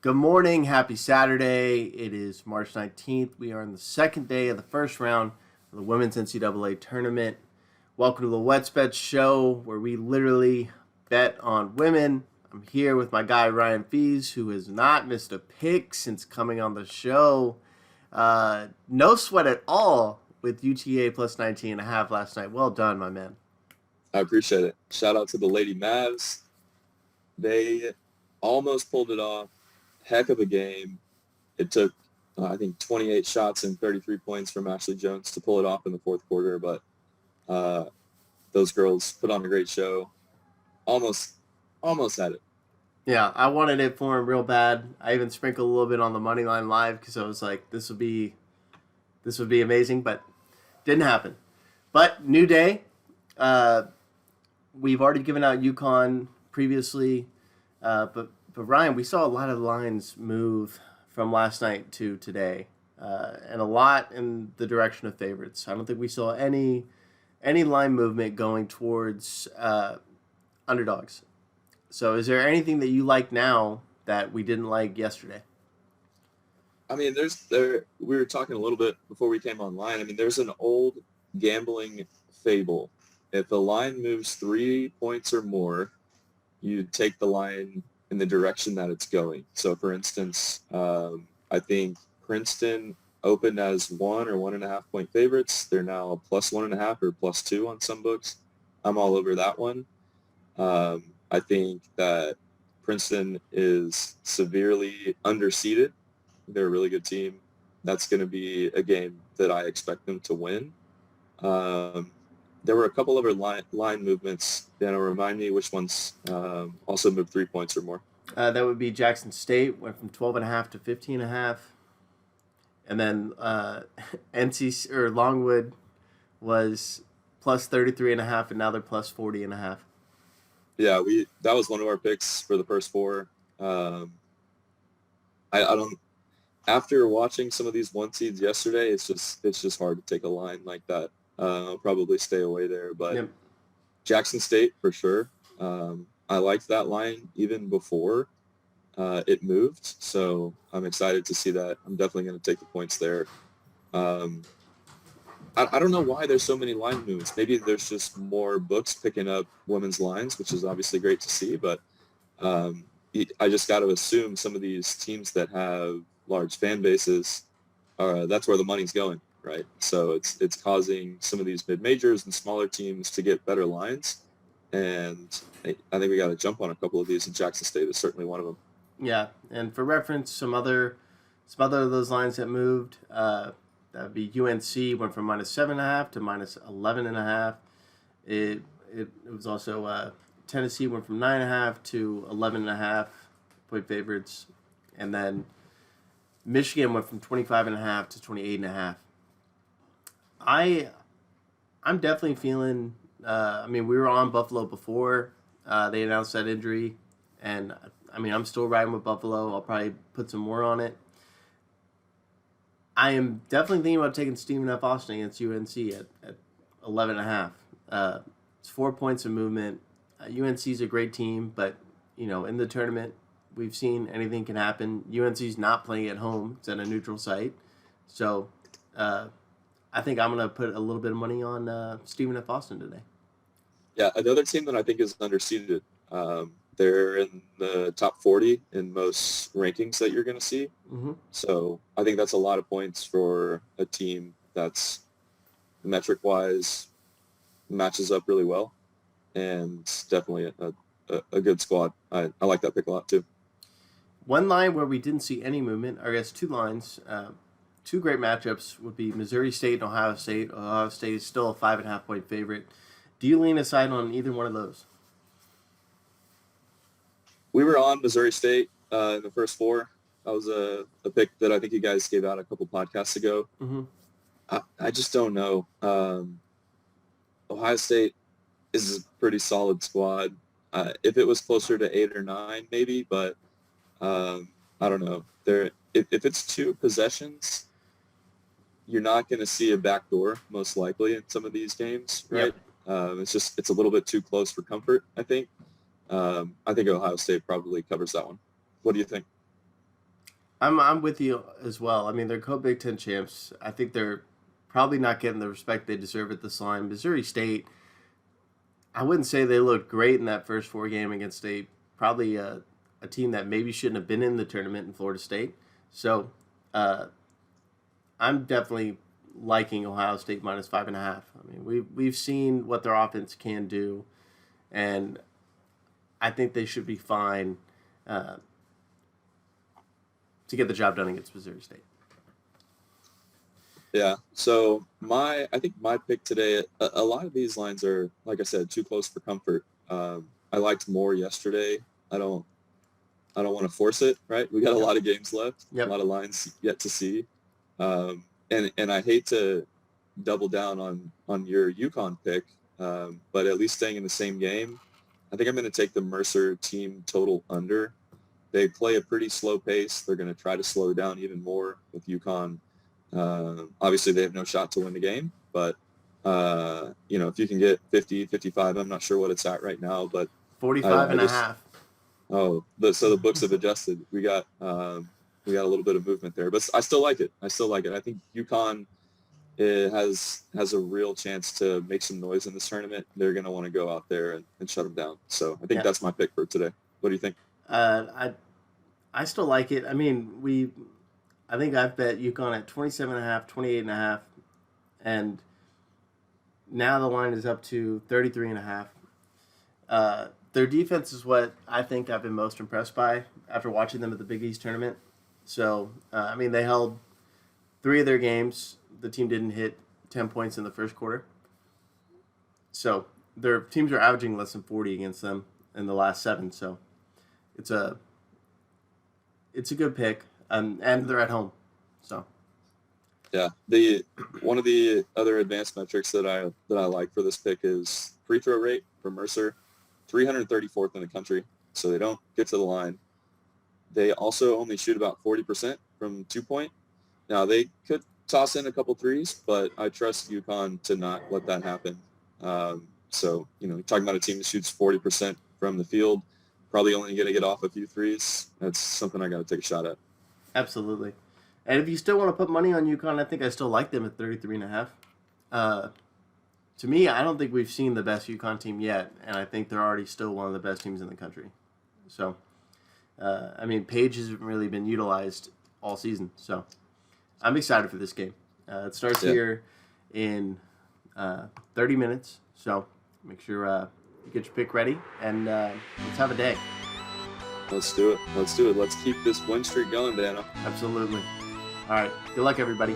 Good morning. Happy Saturday. It is March 19th. We are in the second day of the first round of the Women's NCAA Tournament. Welcome to the Wets Bet Show, where we literally bet on women. I'm here with my guy, Ryan Fees, who has not missed a pick since coming on the show. No sweat at all with UTA plus 19.5 last night. Well done, my man. I appreciate it. Shout out to the Lady Mavs. They almost pulled it off. Heck of a game. It took, I think, 28 shots and 33 points from Ashley Jones to pull it off in the fourth quarter, but those girls put on a great show. Almost had it. Yeah, I wanted it for him real bad. I even sprinkled a little bit on the money line live because I was like, this would be amazing, but didn't happen. But new day. We've already given out UConn previously, but Ryan, we saw a lot of lines move from last night to today, and a lot in the direction of favorites. I don't think we saw any line movement going towards underdogs. So is there anything that you like now that we didn't like yesterday? I mean, we were talking a little bit before we came online. I mean, there's an old gambling fable. If a line moves 3 points or more, you take the line in the direction that it's going. So, for instance, I think Princeton opened as 1 or 1.5 point favorites. They're now plus 1.5 or plus 2 on some books. I'm all over that one. I think that Princeton is severely underseeded. They're a really good team. That's going to be a game that I expect them to win. There were a couple other line movements. Dano, remind me which ones also moved 3 points or more. That would be Jackson State, went from 12.5 to 15.5. And then NC or Longwood was plus 33.5, and now they're plus 40.5. Yeah, that was one of our picks for the first four. I don't. After watching some of these 1 seeds yesterday, it's just hard to take a line like that. I'll probably stay away there, but yep. Jackson State for sure. I liked that line even before it moved, so I'm excited to see that. I'm definitely going to take the points there. I don't know why there's so many line moves. Maybe there's just more books picking up women's lines, which is obviously great to see, but I just got to assume some of these teams that have large fan bases, that's where the money's going, right? So it's causing some of these mid-majors and smaller teams to get better lines, and I think we got to jump on a couple of these, and Jackson State is certainly one of them. Yeah, and for reference, some other of those lines that moved, that would be UNC went from minus 7.5 to minus 11.5. It was also Tennessee went from 9.5 to 11.5 point favorites, and then Michigan went from 25.5 to 28.5. I'm definitely feeling. I mean, we were on Buffalo before they announced that injury, and I mean, I'm still riding with Buffalo. I'll probably put some more on it. I am definitely thinking about taking Stephen F. Austin against UNC at 11.5. It's 4 points of movement. UNC is a great team, but in the tournament, we've seen anything can happen. UNC's not playing at home; it's at a neutral site, so I think I'm gonna put a little bit of money on Stephen F. Austin today. Yeah, another team that I think is underseeded. They're in the top 40 in most rankings that you're going to see. Mm-hmm. So I think that's a lot of points for a team that's metric-wise matches up really well, and definitely a good squad. I like that pick a lot too. One line where we didn't see any movement, or I guess two lines, two great matchups would be Missouri State and Ohio State. Ohio State is still a 5.5 point favorite. Do you lean aside on either one of those? We were on Missouri State in the first four. That was a pick that I think you guys gave out a couple podcasts ago. Mm-hmm. I just don't know. Ohio State is a pretty solid squad. If it was closer to 8 or 9, maybe, but I don't know. If it's 2 possessions, you're not going to see a backdoor, most likely, in some of these games, right? It's a little bit too close for comfort, I think. I think Ohio State probably covers that one. What do you think? I'm with you as well. I mean, they're co-Big Ten champs. I think they're probably not getting the respect they deserve at this line. Missouri State, I wouldn't say they looked great in that first 4 game against probably a team that maybe shouldn't have been in the tournament in Florida State. So I'm definitely liking Ohio State minus 5.5. I mean, we've seen what their offense can do, and I think they should be fine to get the job done against Missouri State. Yeah. So I think my pick today, a lot of these lines are, like I said, too close for comfort. I liked more yesterday. I don't want to force it, right? We got a lot of games left, a lot of lines yet to see. And I hate to double down on your UConn pick, but at least staying in the same game, I think I'm going to take the Mercer team total under. They play a pretty slow pace. They're going to try to slow down even more with UConn. Obviously, they have no shot to win the game, but, if you can get 50, 55, I'm not sure what it's at right now, but 45 and a half. Oh, so the books have adjusted. We got a little bit of movement there, but I still like it. I think UConn has a real chance to make some noise in this tournament. They're going to want to go out there and shut them down. So I think that's my pick for today. What do you think? I still like it. I mean, I think I've bet UConn at 27.5, 28.5, and now the line is up to 33.5. Their defense is what I think I've been most impressed by after watching them at the Big East tournament. So, they held 3 of their games. The team didn't hit 10 points in the first quarter. So, their teams are averaging less than 40 against them in the last 7. So, it's a good pick, and they're at home. So, yeah, one of the other advanced metrics that I like for this pick is free throw rate for Mercer. 334th in the country, so they don't get to the line. They also only shoot about 40% from 2-point. Now, they could toss in a couple threes, but I trust UConn to not let that happen. So, talking about a team that shoots 40% from the field, probably only going to get off a few threes. That's something I got to take a shot at. Absolutely. And if you still want to put money on UConn, I think I still like them at 33.5. To me, I don't think we've seen the best UConn team yet, and I think they're already still one of the best teams in the country. So, Page hasn't really been utilized all season, so I'm excited for this game. It starts here in 30 minutes, so make sure you get your pick ready, and let's have a day. Let's do it. Let's keep this win streak going, Dano. Absolutely. All right. Good luck, everybody.